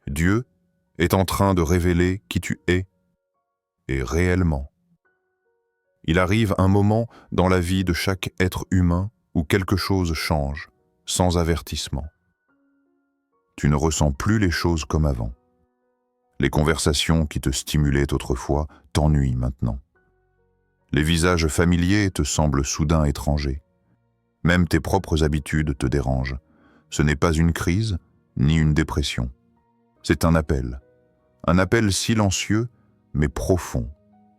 Dieu est en train de révéler qui tu es, et réellement. Il arrive un moment dans la vie de chaque être humain où quelque chose change, sans avertissement. Tu ne ressens plus les choses comme avant. Les conversations qui te stimulaient autrefois t'ennuient maintenant. Les visages familiers te semblent soudain étrangers. Même tes propres habitudes te dérangent. Ce n'est pas une crise, ni une dépression. C'est un appel silencieux, mais profond,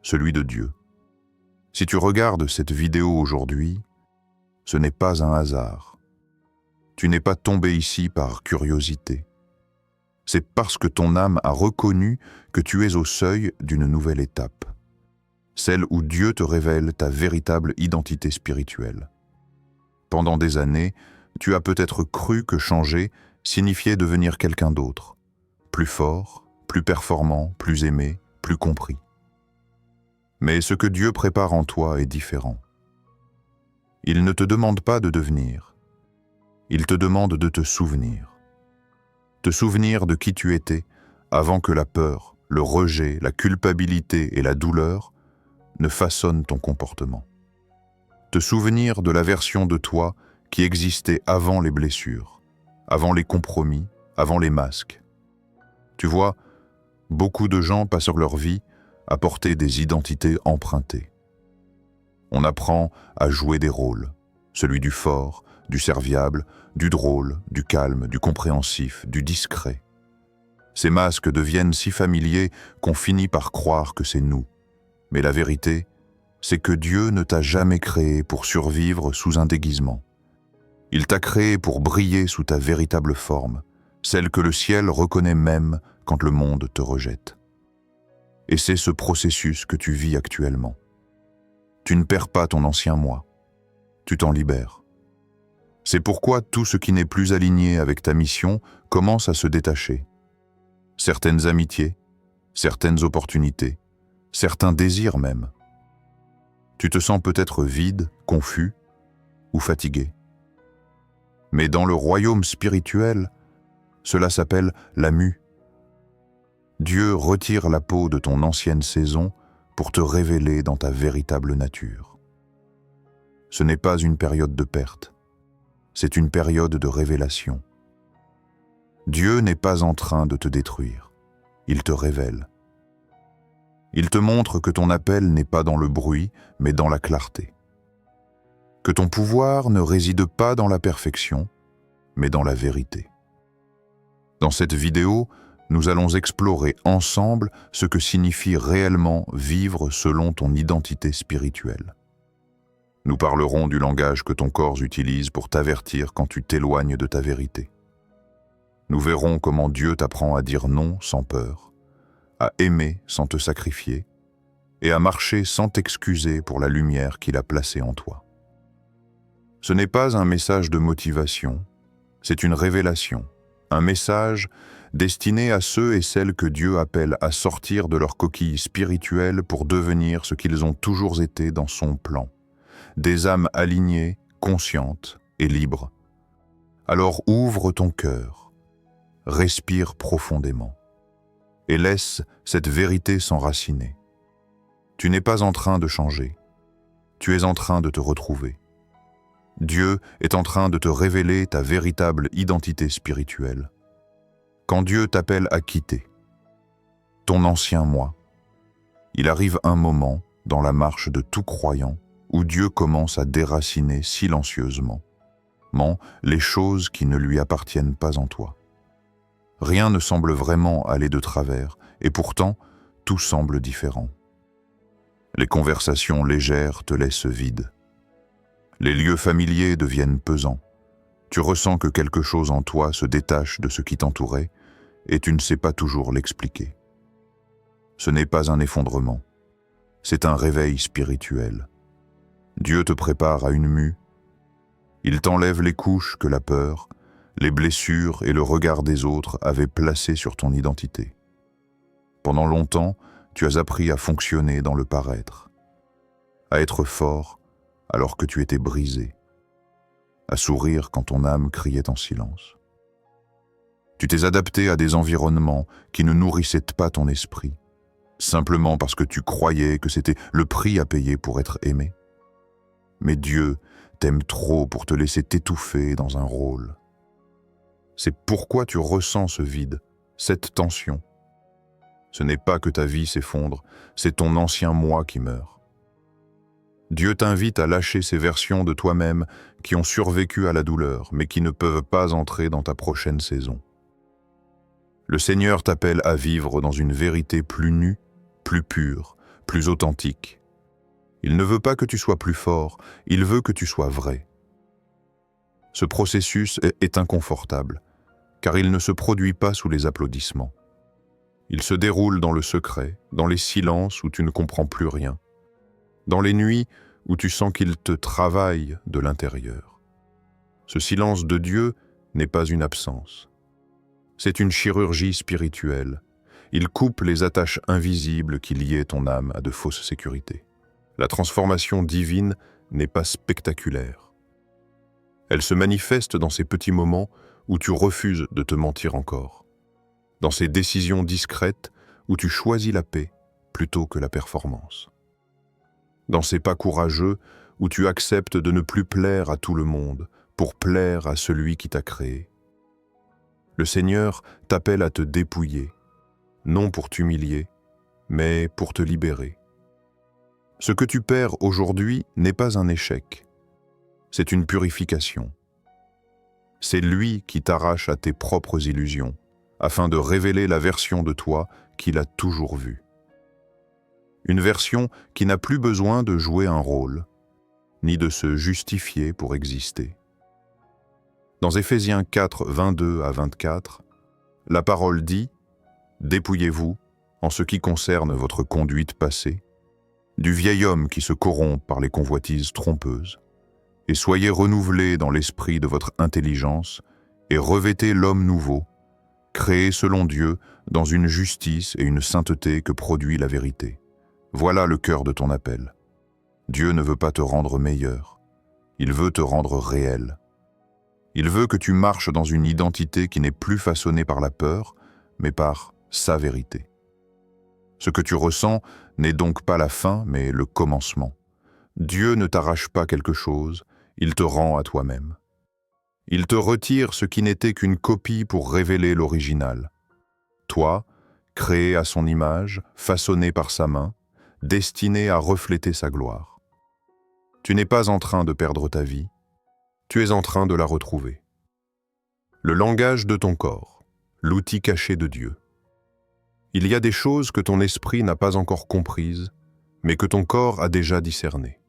celui de Dieu. Si tu regardes cette vidéo aujourd'hui, ce n'est pas un hasard. Tu n'es pas tombé ici par curiosité. C'est parce que ton âme a reconnu que tu es au seuil d'une nouvelle étape, celle où Dieu te révèle ta véritable identité spirituelle. Pendant des années, tu as peut-être cru que changer signifiait devenir quelqu'un d'autre, plus fort, plus performant, plus aimé, plus compris. Mais ce que Dieu prépare en toi est différent. Il ne te demande pas de devenir, il te demande de te souvenir. Te souvenir de qui tu étais avant que la peur, le rejet, la culpabilité et la douleur ne façonnent ton comportement. Te souvenir de la version de toi qui existait avant les blessures, avant les compromis, avant les masques. Tu vois, beaucoup de gens passent leur vie à porter des identités empruntées. On apprend à jouer des rôles, celui du fort, du serviable, du drôle, du calme, du compréhensif, du discret. Ces masques deviennent si familiers qu'on finit par croire que c'est nous. Mais la vérité, c'est que Dieu ne t'a jamais créé pour survivre sous un déguisement. Il t'a créé pour briller sous ta véritable forme, celle que le ciel reconnaît même quand le monde te rejette. Et c'est ce processus que tu vis actuellement. Tu ne perds pas ton ancien moi, tu t'en libères. C'est pourquoi tout ce qui n'est plus aligné avec ta mission commence à se détacher. Certaines amitiés, certaines opportunités, certains désirs même. Tu te sens peut-être vide, confus ou fatigué. Mais dans le royaume spirituel, cela s'appelle la mue. Dieu retire la peau de ton ancienne saison pour te révéler dans ta véritable nature. Ce n'est pas une période de perte, c'est une période de révélation. Dieu n'est pas en train de te détruire, il te révèle. Il te montre que ton appel n'est pas dans le bruit, mais dans la clarté. Que ton pouvoir ne réside pas dans la perfection, mais dans la vérité. Dans cette vidéo, nous allons explorer ensemble ce que signifie réellement vivre selon ton identité spirituelle. Nous parlerons du langage que ton corps utilise pour t'avertir quand tu t'éloignes de ta vérité. Nous verrons comment Dieu t'apprend à dire non sans peur, à aimer sans te sacrifier et à marcher sans t'excuser pour la lumière qu'il a placée en toi. Ce n'est pas un message de motivation, c'est une révélation, un message destiné à ceux et celles que Dieu appelle à sortir de leur coquille spirituelle pour devenir ce qu'ils ont toujours été dans son plan, des âmes alignées, conscientes et libres. Alors ouvre ton cœur, respire profondément et laisse cette vérité s'enraciner. Tu n'es pas en train de changer, tu es en train de te retrouver. Dieu est en train de te révéler ta véritable identité spirituelle. Quand Dieu t'appelle à quitter ton ancien moi, il arrive un moment dans la marche de tout croyant où Dieu commence à déraciner silencieusement les choses qui ne lui appartiennent pas en toi. Rien ne semble vraiment aller de travers, et pourtant, tout semble différent. Les conversations légères te laissent vide. Les lieux familiers deviennent pesants. Tu ressens que quelque chose en toi se détache de ce qui t'entourait, et tu ne sais pas toujours l'expliquer. Ce n'est pas un effondrement, c'est un réveil spirituel. Dieu te prépare à une mue. Il t'enlève les couches que la peur, les blessures et le regard des autres avaient placées sur ton identité. Pendant longtemps, tu as appris à fonctionner dans le paraître, à être fort alors que tu étais brisé, à sourire quand ton âme criait en silence. Tu t'es adapté à des environnements qui ne nourrissaient pas ton esprit, simplement parce que tu croyais que c'était le prix à payer pour être aimé. Mais Dieu t'aime trop pour te laisser t'étouffer dans un rôle. C'est pourquoi tu ressens ce vide, cette tension. Ce n'est pas que ta vie s'effondre, c'est ton ancien moi qui meurt. Dieu t'invite à lâcher ces versions de toi-même qui ont survécu à la douleur, mais qui ne peuvent pas entrer dans ta prochaine saison. Le Seigneur t'appelle à vivre dans une vérité plus nue, plus pure, plus authentique. Il ne veut pas que tu sois plus fort, il veut que tu sois vrai. Ce processus est inconfortable, car il ne se produit pas sous les applaudissements. Il se déroule dans le secret, dans les silences où tu ne comprends plus rien, dans les nuits où tu sens qu'il te travaille de l'intérieur. Ce silence de Dieu n'est pas une absence. C'est une chirurgie spirituelle. Il coupe les attaches invisibles qui liaient ton âme à de fausses sécurités. La transformation divine n'est pas spectaculaire. Elle se manifeste dans ces petits moments où tu refuses de te mentir encore, dans ces décisions discrètes où tu choisis la paix plutôt que la performance, dans ces pas courageux où tu acceptes de ne plus plaire à tout le monde pour plaire à celui qui t'a créé. Le Seigneur t'appelle à te dépouiller, non pour t'humilier, mais pour te libérer. Ce que tu perds aujourd'hui n'est pas un échec, c'est une purification. C'est lui qui t'arrache à tes propres illusions, afin de révéler la version de toi qu'il a toujours vue. Une version qui n'a plus besoin de jouer un rôle, ni de se justifier pour exister. Dans Éphésiens 4, 22 à 24, la parole dit « Dépouillez-vous, en ce qui concerne votre conduite passée, du vieil homme qui se corrompt par les convoitises trompeuses, et soyez renouvelés dans l'esprit de votre intelligence, et revêtez l'homme nouveau, créé selon Dieu dans une justice et une sainteté que produit la vérité. Voilà le cœur de ton appel. Dieu ne veut pas te rendre meilleur, il veut te rendre réel. Il veut que tu marches dans une identité qui n'est plus façonnée par la peur, mais par sa vérité. Ce que tu ressens n'est donc pas la fin, mais le commencement. Dieu ne t'arrache pas quelque chose, il te rend à toi-même. Il te retire ce qui n'était qu'une copie pour révéler l'original. Toi, créé à son image, façonné par sa main, destiné à refléter sa gloire. Tu n'es pas en train de perdre ta vie, tu es en train de la retrouver. Le langage de ton corps, l'outil caché de Dieu. Il y a des choses que ton esprit n'a pas encore comprises, mais que ton corps a déjà discernées.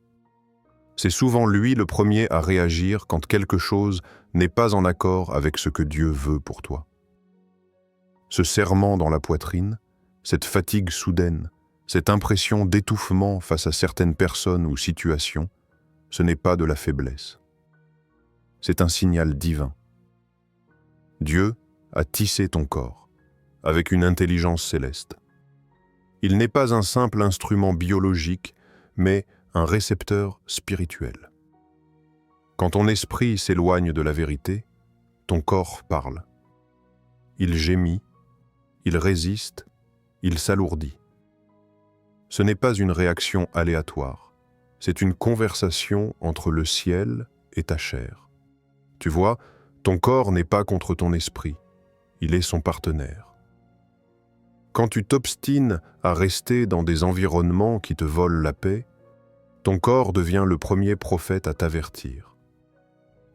C'est souvent lui le premier à réagir quand quelque chose n'est pas en accord avec ce que Dieu veut pour toi. Ce serrement dans la poitrine, cette fatigue soudaine, cette impression d'étouffement face à certaines personnes ou situations, ce n'est pas de la faiblesse. C'est un signal divin. Dieu a tissé ton corps, avec une intelligence céleste. Il n'est pas un simple instrument biologique, mais un récepteur spirituel. Quand ton esprit s'éloigne de la vérité, ton corps parle. Il gémit, il résiste, il s'alourdit. Ce n'est pas une réaction aléatoire, c'est une conversation entre le ciel et ta chair. Tu vois, ton corps n'est pas contre ton esprit, il est son partenaire. Quand tu t'obstines à rester dans des environnements qui te volent la paix, ton corps devient le premier prophète à t'avertir.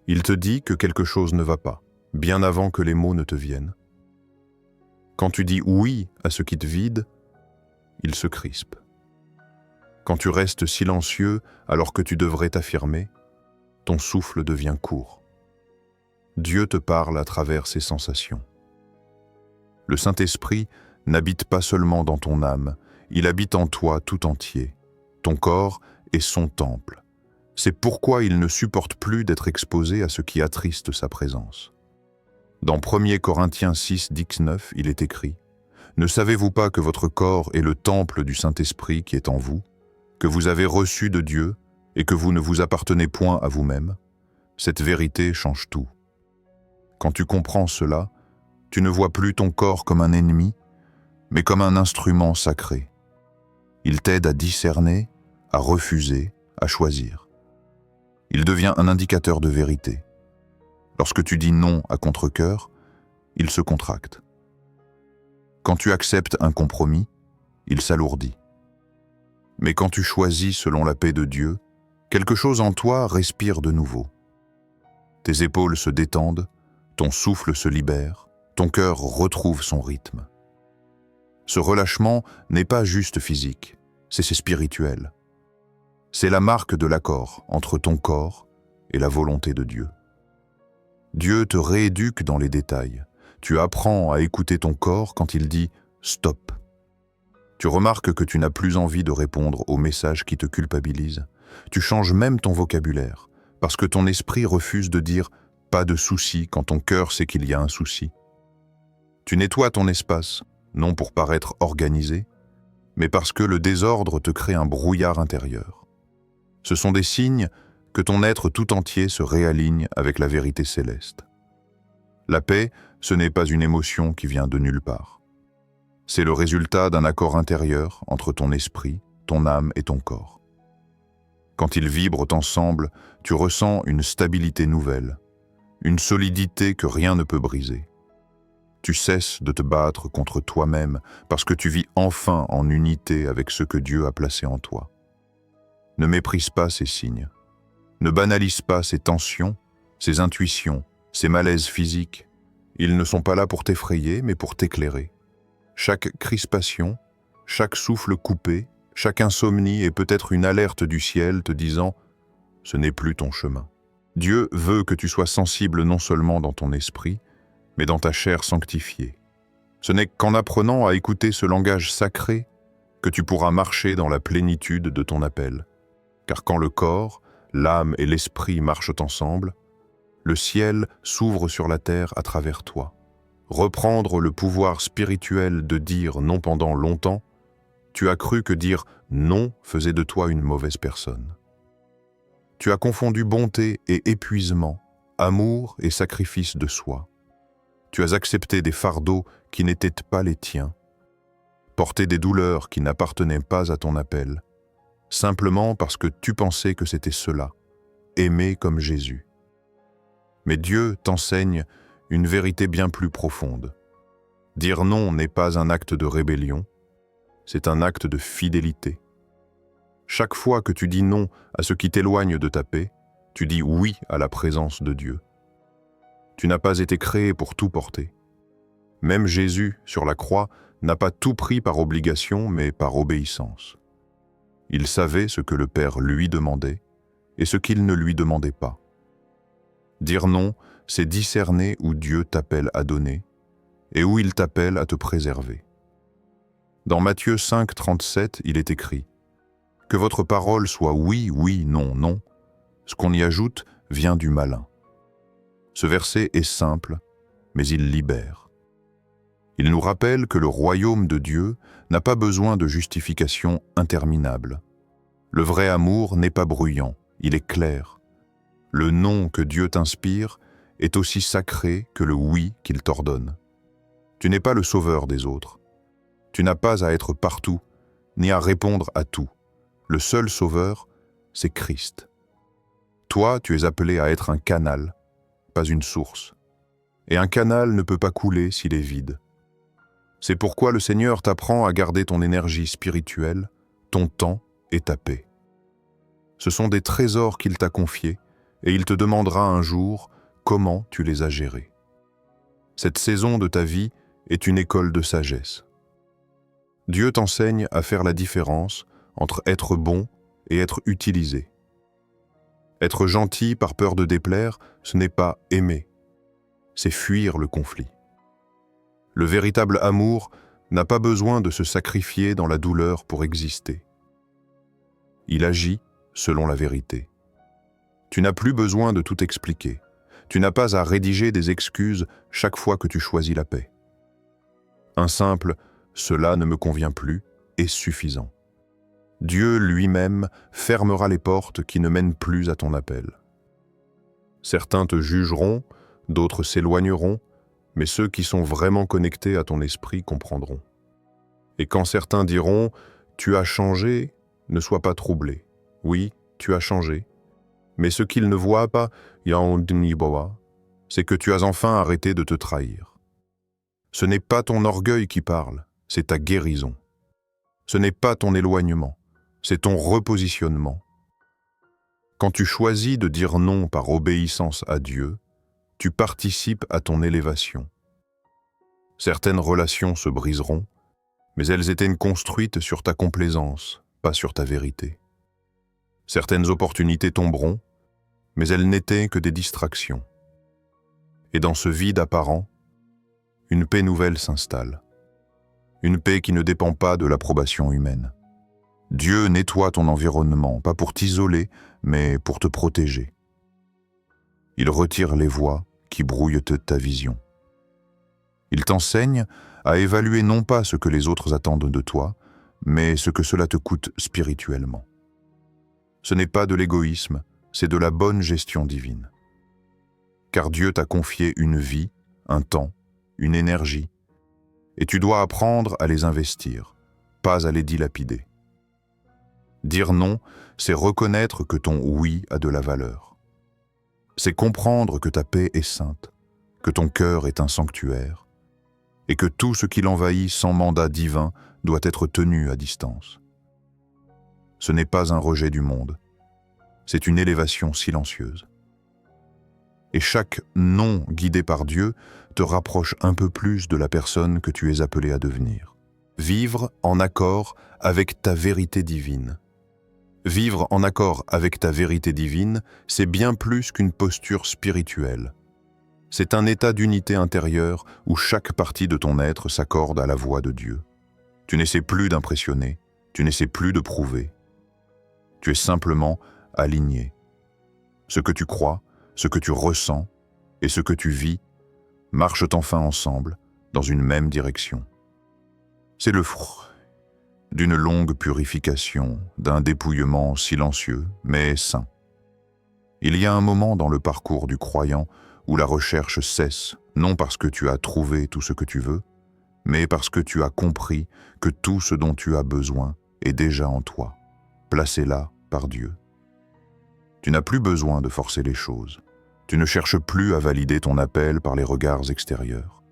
Il te dit que quelque chose ne va pas, bien avant que les mots ne te viennent. Quand tu dis oui à ce qui te vide, il se crispe. Quand tu restes silencieux alors que tu devrais t'affirmer, ton souffle devient court. Dieu te parle à travers ses sensations. Le Saint-Esprit n'habite pas seulement dans ton âme, il habite en toi tout entier. Ton corps est son temple. C'est pourquoi il ne supporte plus d'être exposé à ce qui attriste sa présence. Dans 1 Corinthiens 6, 19, il est écrit « Ne savez-vous pas que votre corps est le temple du Saint-Esprit qui est en vous, que vous avez reçu de Dieu et que vous ne vous appartenez point à vous-même ? Cette vérité change tout. Quand tu comprends cela, Tu ne vois plus ton corps comme un ennemi, mais comme un instrument sacré. Il t'aide à discerner, à refuser, à choisir. Il devient un indicateur de vérité. Lorsque tu dis non à contre-cœur, il se contracte. Quand tu acceptes un compromis, il s'alourdit. Mais quand tu choisis selon la paix de Dieu, quelque chose en toi respire de nouveau. Tes épaules se détendent, ton souffle se libère, ton cœur retrouve son rythme. Ce relâchement n'est pas juste physique, c'est spirituel. C'est la marque de l'accord entre ton corps et la volonté de Dieu. Dieu te rééduque dans les détails. Tu apprends à écouter ton corps quand il dit « stop ». Tu remarques que tu n'as plus envie de répondre aux messages qui te culpabilisent. Tu changes même ton vocabulaire, parce que ton esprit refuse de dire « pas de souci » quand ton cœur sait qu'il y a un souci. Tu nettoies ton espace, non pour paraître organisé, mais parce que le désordre te crée un brouillard intérieur. Ce sont des signes que ton être tout entier se réaligne avec la vérité céleste. La paix, ce n'est pas une émotion qui vient de nulle part. C'est le résultat d'un accord intérieur entre ton esprit, ton âme et ton corps. Quand ils vibrent ensemble, tu ressens une stabilité nouvelle, une solidité que rien ne peut briser. Tu cesses de te battre contre toi-même parce que tu vis enfin en unité avec ce que Dieu a placé en toi. Ne méprise pas ces signes. Ne banalise pas ces tensions, ces intuitions, ces malaises physiques. Ils ne sont pas là pour t'effrayer, mais pour t'éclairer. Chaque crispation, chaque souffle coupé, chaque insomnie est peut-être une alerte du ciel te disant « ce n'est plus ton chemin ». Dieu veut que tu sois sensible non seulement dans ton esprit, mais dans ta chair sanctifiée. Ce n'est qu'en apprenant à écouter ce langage sacré que tu pourras marcher dans la plénitude de ton appel. Car quand le corps, l'âme et l'esprit marchent ensemble, le ciel s'ouvre sur la terre à travers toi. Reprendre le pouvoir spirituel de dire non pendant longtemps, tu as cru que dire non faisait de toi une mauvaise personne. Tu as confondu bonté et épuisement, amour et sacrifice de soi. Tu as accepté des fardeaux qui n'étaient pas les tiens, porté des douleurs qui n'appartenaient pas à ton appel, simplement parce que tu pensais que c'était cela, aimer comme Jésus. Mais Dieu t'enseigne une vérité bien plus profonde. Dire non n'est pas un acte de rébellion, c'est un acte de fidélité. Chaque fois que tu dis non à ce qui t'éloigne de ta paix, tu dis oui à la présence de Dieu. Tu n'as pas été créé pour tout porter. Même Jésus, sur la croix, n'a pas tout pris par obligation, mais par obéissance. Il savait ce que le Père lui demandait et ce qu'il ne lui demandait pas. Dire non, c'est discerner où Dieu t'appelle à donner et où il t'appelle à te préserver. Dans Matthieu 5, 37, il est écrit « Que votre parole soit oui, oui, non, non. Ce qu'on y ajoute vient du malin. » Ce verset est simple, mais il libère. Il nous rappelle que le royaume de Dieu n'a pas besoin de justifications interminables. Le vrai amour n'est pas bruyant, il est clair. Le non que Dieu t'inspire est aussi sacré que le oui qu'il t'ordonne. Tu n'es pas le sauveur des autres. Tu n'as pas à être partout, ni à répondre à tout. Le seul sauveur, c'est Christ. Toi, tu es appelé à être un canal, pas une source. Et un canal ne peut pas couler s'il est vide. C'est pourquoi le Seigneur t'apprend à garder ton énergie spirituelle, ton temps et ta paix. Ce sont des trésors qu'il t'a confiés et il te demandera un jour comment tu les as gérés. Cette saison de ta vie est une école de sagesse. Dieu t'enseigne à faire la différence entre être bon et être utilisé. Être gentil par peur de déplaire, ce n'est pas aimer, c'est fuir le conflit. Le véritable amour n'a pas besoin de se sacrifier dans la douleur pour exister. Il agit selon la vérité. Tu n'as plus besoin de tout expliquer. Tu n'as pas à rédiger des excuses chaque fois que tu choisis la paix. Un simple « cela ne me convient plus » est suffisant. Dieu lui-même fermera les portes qui ne mènent plus à ton appel. Certains te jugeront, d'autres s'éloigneront, mais ceux qui sont vraiment connectés à ton esprit comprendront. Et quand certains diront « tu as changé », ne sois pas troublé. Oui, tu as changé. Mais ce qu'ils ne voient pas, c'est que tu as enfin arrêté de te trahir. Ce n'est pas ton orgueil qui parle, c'est ta guérison. Ce n'est pas ton éloignement, c'est ton repositionnement. Quand tu choisis de dire non par obéissance à Dieu, tu participes à ton élévation. Certaines relations se briseront, mais elles étaient construites sur ta complaisance, pas sur ta vérité. Certaines opportunités tomberont, mais elles n'étaient que des distractions. Et dans ce vide apparent, une paix nouvelle s'installe. Une paix qui ne dépend pas de l'approbation humaine. Dieu nettoie ton environnement, pas pour t'isoler, mais pour te protéger. Il retire les voix qui brouillent ta vision. Il t'enseigne à évaluer non pas ce que les autres attendent de toi, mais ce que cela te coûte spirituellement. Ce n'est pas de l'égoïsme, c'est de la bonne gestion divine. Car Dieu t'a confié une vie, un temps, une énergie, et tu dois apprendre à les investir, pas à les dilapider. Dire non, c'est reconnaître que ton oui a de la valeur. C'est comprendre que ta paix est sainte, que ton cœur est un sanctuaire, et que tout ce qui l'envahit sans mandat divin doit être tenu à distance. Ce n'est pas un rejet du monde, c'est une élévation silencieuse. Et chaque non guidé par Dieu te rapproche un peu plus de la personne que tu es appelé à devenir. Vivre en accord avec ta vérité divine. Vivre en accord avec ta vérité divine, c'est bien plus qu'une posture spirituelle. C'est un état d'unité intérieure où chaque partie de ton être s'accorde à la voix de Dieu. Tu n'essaies plus d'impressionner, tu n'essaies plus de prouver. Tu es simplement aligné. Ce que tu crois, ce que tu ressens et ce que tu vis marchent enfin ensemble dans une même direction. C'est le fruit d'une longue purification, d'un dépouillement silencieux mais sain. Il y a un moment dans le parcours du croyant où la recherche cesse, non parce que tu as trouvé tout ce que tu veux, mais parce que tu as compris que tout ce dont tu as besoin est déjà en toi, placé là par Dieu. Tu n'as plus besoin de forcer les choses. Tu ne cherches plus à valider ton appel par les regards extérieurs.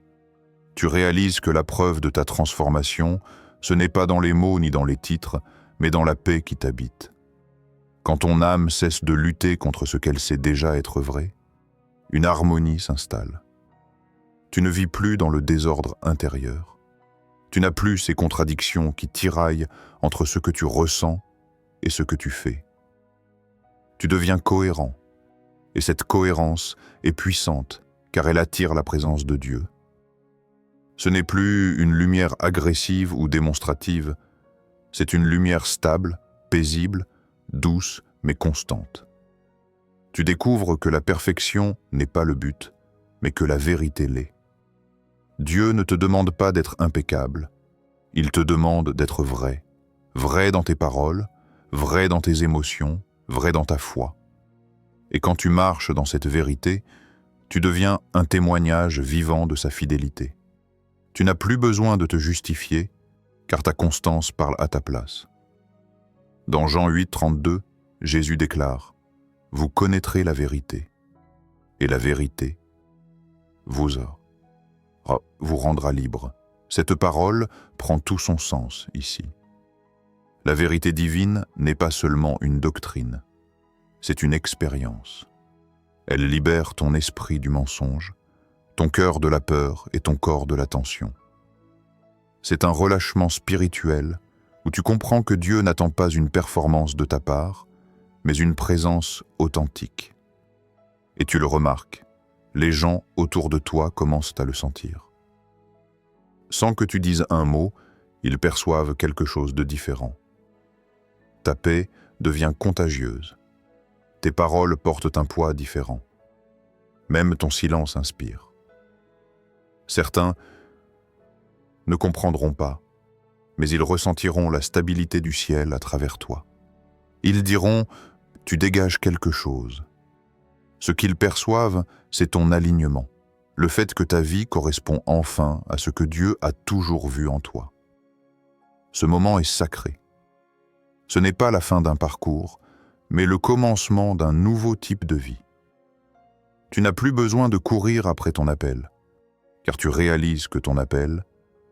Tu réalises que la preuve de ta transformation, ce n'est pas dans les mots ni dans les titres, mais dans la paix qui t'habite. Quand ton âme cesse de lutter contre ce qu'elle sait déjà être vrai, une harmonie s'installe. Tu ne vis plus dans le désordre intérieur. Tu n'as plus ces contradictions qui tiraillent entre ce que tu ressens et ce que tu fais. Tu deviens cohérent, et cette cohérence est puissante car elle attire la présence de Dieu. Ce n'est plus une lumière agressive ou démonstrative, c'est une lumière stable, paisible, douce mais constante. Tu découvres que la perfection n'est pas le but, mais que la vérité l'est. Dieu ne te demande pas d'être impeccable, il te demande d'être vrai. Vrai dans tes paroles, vrai dans tes émotions, vrai dans ta foi. Et quand tu marches dans cette vérité, tu deviens un témoignage vivant de sa fidélité. Tu n'as plus besoin de te justifier, car ta constance parle à ta place. Dans Jean 8, 32, Jésus déclare « Vous connaîtrez la vérité, et la vérité vous rendra libre. » Cette parole prend tout son sens ici. La vérité divine n'est pas seulement une doctrine, c'est une expérience. Elle libère ton esprit du mensonge, ton cœur de la peur et ton corps de la tension. C'est un relâchement spirituel où tu comprends que Dieu n'attend pas une performance de ta part, mais une présence authentique. Et tu le remarques, les gens autour de toi commencent à le sentir. Sans que tu dises un mot, ils perçoivent quelque chose de différent. Ta paix devient contagieuse. Tes paroles portent un poids différent. Même ton silence inspire. Certains ne comprendront pas, mais ils ressentiront la stabilité du ciel à travers toi. Ils diront « tu dégages quelque chose ». Ce qu'ils perçoivent, c'est ton alignement, le fait que ta vie correspond enfin à ce que Dieu a toujours vu en toi. Ce moment est sacré. Ce n'est pas la fin d'un parcours, mais le commencement d'un nouveau type de vie. Tu n'as plus besoin de courir après ton appel, car tu réalises que ton appel,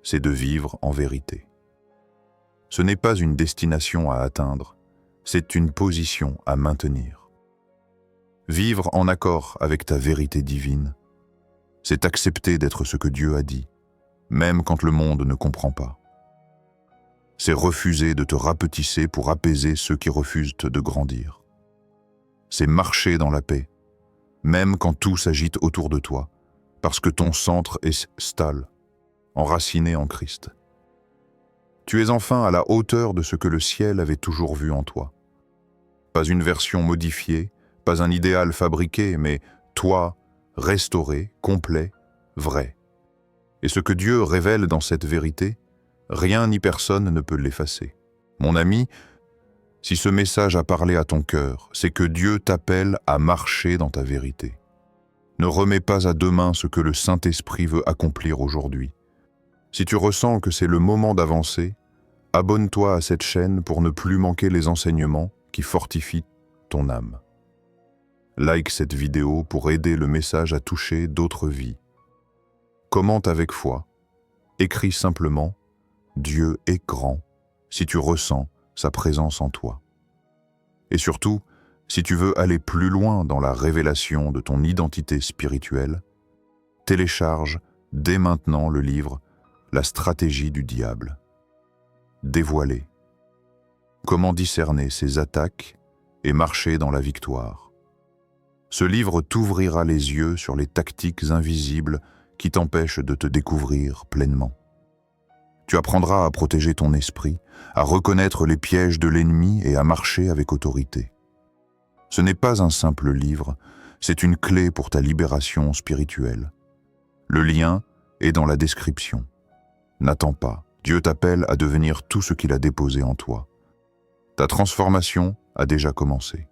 c'est de vivre en vérité. Ce n'est pas une destination à atteindre, c'est une position à maintenir. Vivre en accord avec ta vérité divine, c'est accepter d'être ce que Dieu a dit, même quand le monde ne comprend pas. C'est refuser de te rapetisser pour apaiser ceux qui refusent de grandir. C'est marcher dans la paix, même quand tout s'agite autour de toi, parce que ton centre est stable, enraciné en Christ. Tu es enfin à la hauteur de ce que le ciel avait toujours vu en toi. Pas une version modifiée, pas un idéal fabriqué, mais toi, restauré, complet, vrai. Et ce que Dieu révèle dans cette vérité, rien ni personne ne peut l'effacer. Mon ami, si ce message a parlé à ton cœur, c'est que Dieu t'appelle à marcher dans ta vérité. Ne remets pas à demain ce que le Saint-Esprit veut accomplir aujourd'hui. Si tu ressens que c'est le moment d'avancer, abonne-toi à cette chaîne pour ne plus manquer les enseignements qui fortifient ton âme. Like cette vidéo pour aider le message à toucher d'autres vies. Commente avec foi. Écris simplement « Dieu est grand » si tu ressens sa présence en toi. Et surtout, si tu veux aller plus loin dans la révélation de ton identité spirituelle, télécharge dès maintenant le livre « La stratégie du diable ». Dévoilé. Comment discerner ses attaques et marcher dans la victoire. Ce livre t'ouvrira les yeux sur les tactiques invisibles qui t'empêchent de te découvrir pleinement. Tu apprendras à protéger ton esprit, à reconnaître les pièges de l'ennemi et à marcher avec autorité. Ce n'est pas un simple livre, c'est une clé pour ta libération spirituelle. Le lien est dans la description. N'attends pas, Dieu t'appelle à devenir tout ce qu'il a déposé en toi. Ta transformation a déjà commencé.